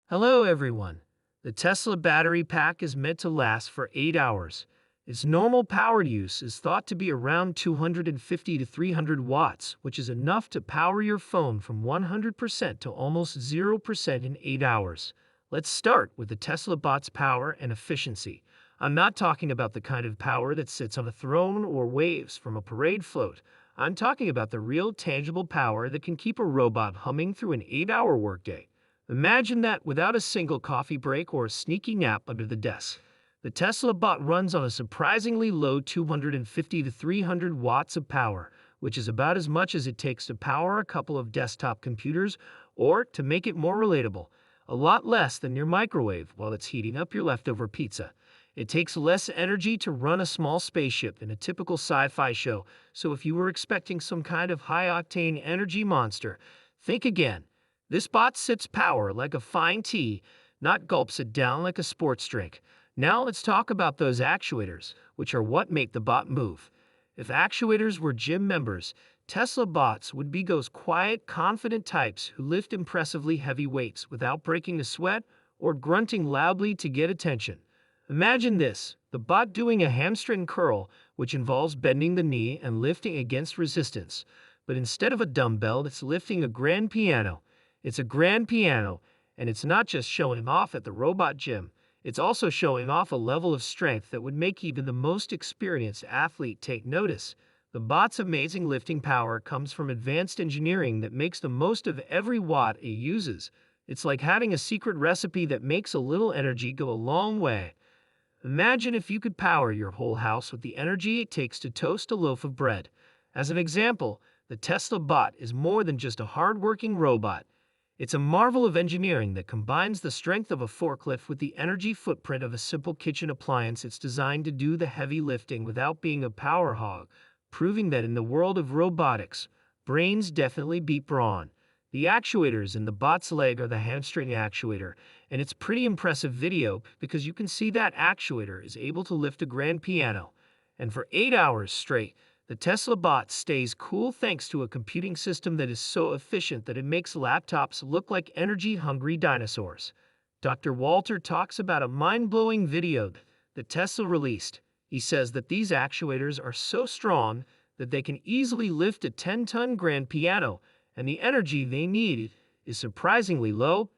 Hello everyone. The Tesla battery pack is meant to last for 8 hours. Its normal power use is thought to be around 250 to 300 watts, which is enough to power your phone from 100% to almost 0% in 8 hours. Let's start with the Tesla bot's power and efficiency. I'm not talking about the kind of power that sits on a throne or waves from a parade float. I'm talking about the real tangible power that can keep a robot humming through an 8-hour workday. Imagine that without a single coffee break or a sneaky nap under the desk. The Tesla bot runs on a surprisingly low 250 to 300 watts of power, which is about as much as it takes to power a couple of desktop computers, or, to make it more relatable, a lot less than your microwave while it's heating up your leftover pizza. It takes less energy to run a small spaceship than a typical sci-fi show, so if you were expecting some kind of high-octane energy monster, think again. This bot sips power like a fine tea, not gulps it down like a sports drink. Now let's talk about those actuators, which are what make the bot move. If actuators were gym members, Tesla bots would be those quiet, confident types who lift impressively heavy weights without breaking a sweat or grunting loudly to get attention. Imagine this, the bot doing a hamstring curl, which involves bending the knee and lifting against resistance. But instead of a dumbbell, it's lifting a grand piano. It's a grand piano, and it's not just showing off at the robot gym. It's also showing off a level of strength that would make even the most experienced athlete take notice. The bot's amazing lifting power comes from advanced engineering that makes the most of every watt it uses. It's like having a secret recipe that makes a little energy go a long way. Imagine if you could power your whole house with the energy it takes to toast a loaf of bread. As an example, the Tesla bot is more than just a hard-working robot. It's a marvel of engineering that combines the strength of a forklift with the energy footprint of a simple kitchen appliance. It's designed to do the heavy lifting without being a power hog, proving that in the world of robotics, brains definitely beat brawn. The actuators in the bot's leg are the hamstring actuator, and it's pretty impressive video because you can see that actuator is able to lift a grand piano. And for 8 hours straight, the Tesla bot stays cool thanks to a computing system that is so efficient that it makes laptops look like energy-hungry dinosaurs. Dr. Walter talks about a mind-blowing video that Tesla released. He says that these actuators are so strong that they can easily lift a 10-ton grand piano, and the energy they need is surprisingly low,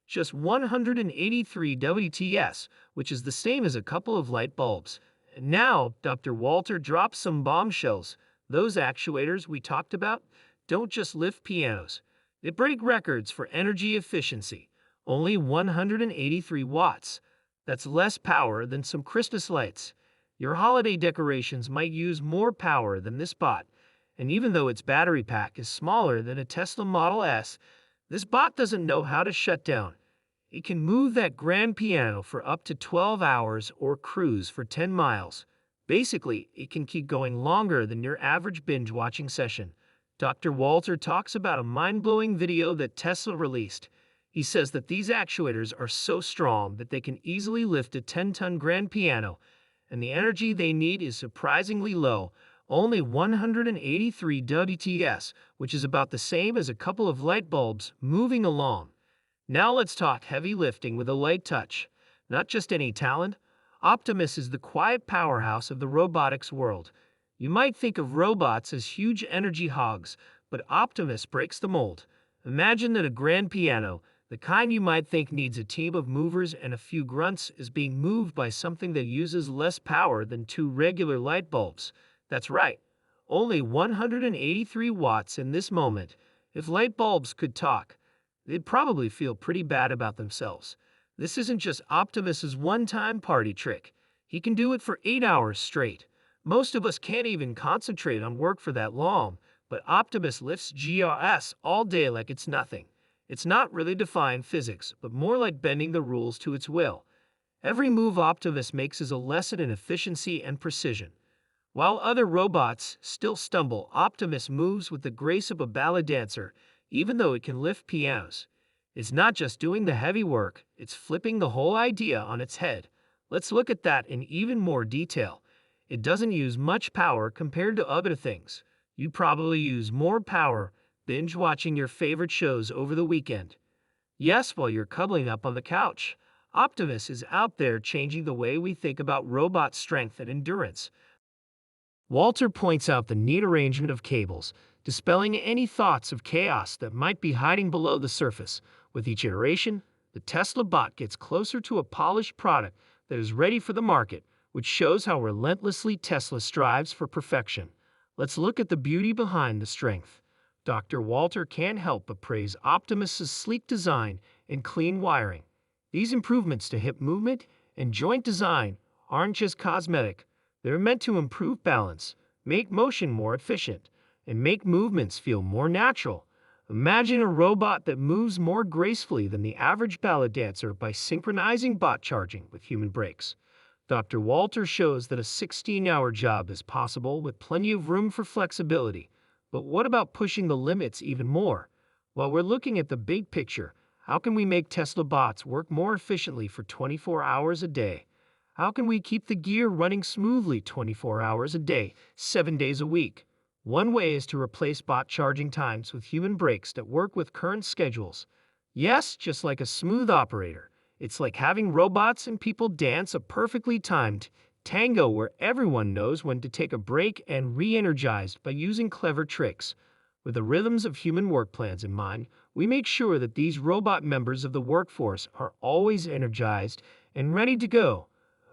just 183 WTS, which is the same as a couple of light bulbs. Now, Dr. Walter drops some bombshells. Those actuators we talked about don't just lift pianos. They break records for energy efficiency. Only 183 watts. That's less power than some Christmas lights. Your holiday decorations might use more power than this bot. And even though its battery pack is smaller than a Tesla Model S, this bot doesn't know how to shut down. It can move that grand piano for up to 12 hours or cruise for 10 miles. Basically, it can keep going longer than your average binge-watching session. Dr. Walter talks about a mind-blowing video that Tesla released. He says that these actuators are so strong that they can easily lift a 10-ton grand piano, and the energy they need is surprisingly low, only 183 WTS, which is about the same as a couple of light bulbs moving along. Now let's talk heavy lifting with a light touch. Not just any talent. Optimus is the quiet powerhouse of the robotics world. You might think of robots as huge energy hogs, but Optimus breaks the mold. Imagine that a grand piano, the kind you might think needs a team of movers and a few grunts, is being moved by something that uses less power than 2 regular light bulbs. That's right, only 183 watts in this moment. If light bulbs could talk, they'd probably feel pretty bad about themselves. This isn't just Optimus's one-time party trick. He can do it for 8 hours straight. Most of us can't even concentrate on work for that long, but Optimus lifts GRS all day like it's nothing. It's not really defying physics, but more like bending the rules to its will. Every move Optimus makes is a lesson in efficiency and precision. While other robots still stumble, Optimus moves with the grace of a ballet dancer, even though it can lift pianos. It's not just doing the heavy work, it's flipping the whole idea on its head. Let's look at that in even more detail. It doesn't use much power compared to other things. You probably use more power binge watching your favorite shows over the weekend. Yes, while you're cuddling up on the couch. Optimus is out there changing the way we think about robot strength and endurance. Walter points out the neat arrangement of cables, dispelling any thoughts of chaos that might be hiding below the surface. With each iteration, the Tesla bot gets closer to a polished product that is ready for the market, which shows how relentlessly Tesla strives for perfection. Let's look at the beauty behind the strength. Dr. Walter can't help but praise Optimus's sleek design and clean wiring. These improvements to hip movement and joint design aren't just cosmetic. They're meant to improve balance, make motion more efficient, and make movements feel more natural. Imagine a robot that moves more gracefully than the average ballet dancer by synchronizing bot charging with human brakes. Dr. Walter shows that a 16-hour job is possible with plenty of room for flexibility. But what about pushing the limits even more? While we're looking at the big picture, how can we make Tesla bots work more efficiently for 24 hours a day? How can we keep the gear running smoothly 24 hours a day, 7 days a week? One way is to replace bot charging times with human brakes that work with current schedules. Yes, just like a smooth operator. It's like having robots and people dance a perfectly timed tango where everyone knows when to take a break and re-energized by using clever tricks. With the rhythms of human work plans in mind, we make sure that these robot members of the workforce are always energized and ready to go.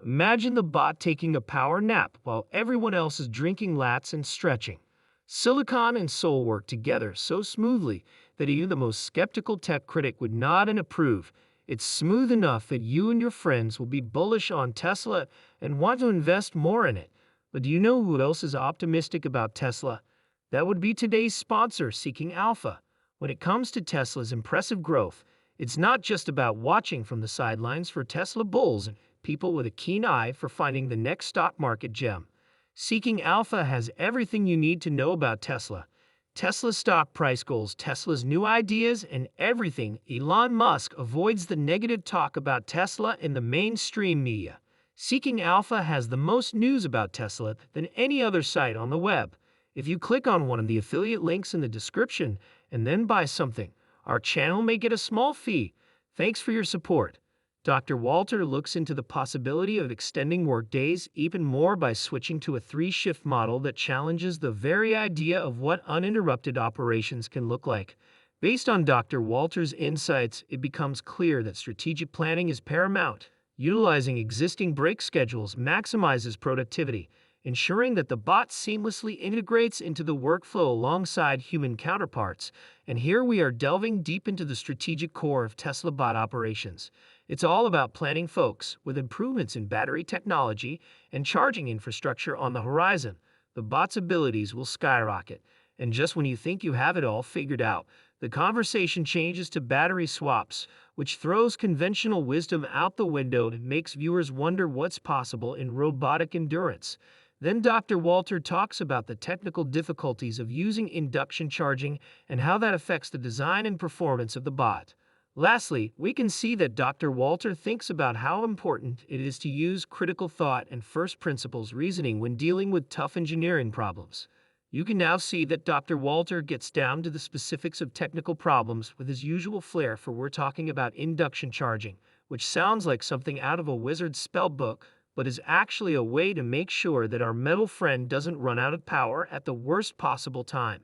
Imagine the bot taking a power nap while everyone else is drinking lats and stretching. Silicon and soul work together so smoothly that even the most skeptical tech critic would nod and approve. It's smooth enough that you and your friends will be bullish on Tesla and want to invest more in it. But do you know who else is optimistic about Tesla? That would be today's sponsor, Seeking Alpha. When it comes to Tesla's impressive growth, it's not just about watching from the sidelines for Tesla bulls and people with a keen eye for finding the next stock market gem. Seeking Alpha has everything you need to know about Tesla. Tesla's stock price goals, Tesla's new ideas, and everything. Elon Musk avoids the negative talk about Tesla in the mainstream media. Seeking Alpha has the most news about Tesla than any other site on the web. If you click on one of the affiliate links in the description and then buy something, our channel may get a small fee. Thanks for your support. Dr. Walter looks into the possibility of extending workdays even more by switching to a 3-shift model that challenges the very idea of what uninterrupted operations can look like. Based on Dr. Walter's insights, it becomes clear that strategic planning is paramount. Utilizing existing break schedules maximizes productivity, ensuring that the bot seamlessly integrates into the workflow alongside human counterparts. And here we are delving deep into the strategic core of Tesla bot operations. It's all about planning, folks. With improvements in battery technology and charging infrastructure on the horizon, the bot's abilities will skyrocket. And just when you think you have it all figured out, the conversation changes to battery swaps, which throws conventional wisdom out the window and makes viewers wonder what's possible in robotic endurance. Then Dr. Walter talks about the technical difficulties of using induction charging and how that affects the design and performance of the bot. Lastly, we can see that Dr. Walter thinks about how important it is to use critical thought and first principles reasoning when dealing with tough engineering problems. You can now see that Dr. Walter gets down to the specifics of technical problems with his usual flair for we're talking about induction charging, which sounds like something out of a wizard's spell book, but is actually a way to make sure that our metal friend doesn't run out of power at the worst possible time.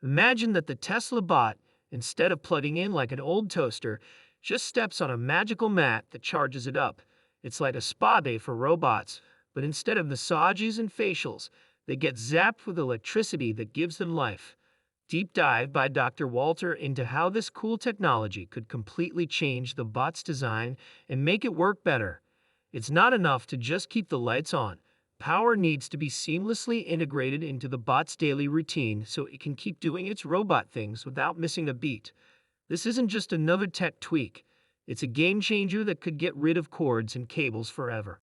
Imagine that the Tesla bot, instead of plugging in like an old toaster, just steps on a magical mat that charges it up. It's like a spa day for robots, but instead of massages and facials, they get zapped with electricity that gives them life. Deep dive by Dr. Walter into how this cool technology could completely change the bot's design and make it work better. It's not enough to just keep the lights on. Power needs to be seamlessly integrated into the bot's daily routine so it can keep doing its robot things without missing a beat. This isn't just another tech tweak. It's a game changer that could get rid of cords and cables forever.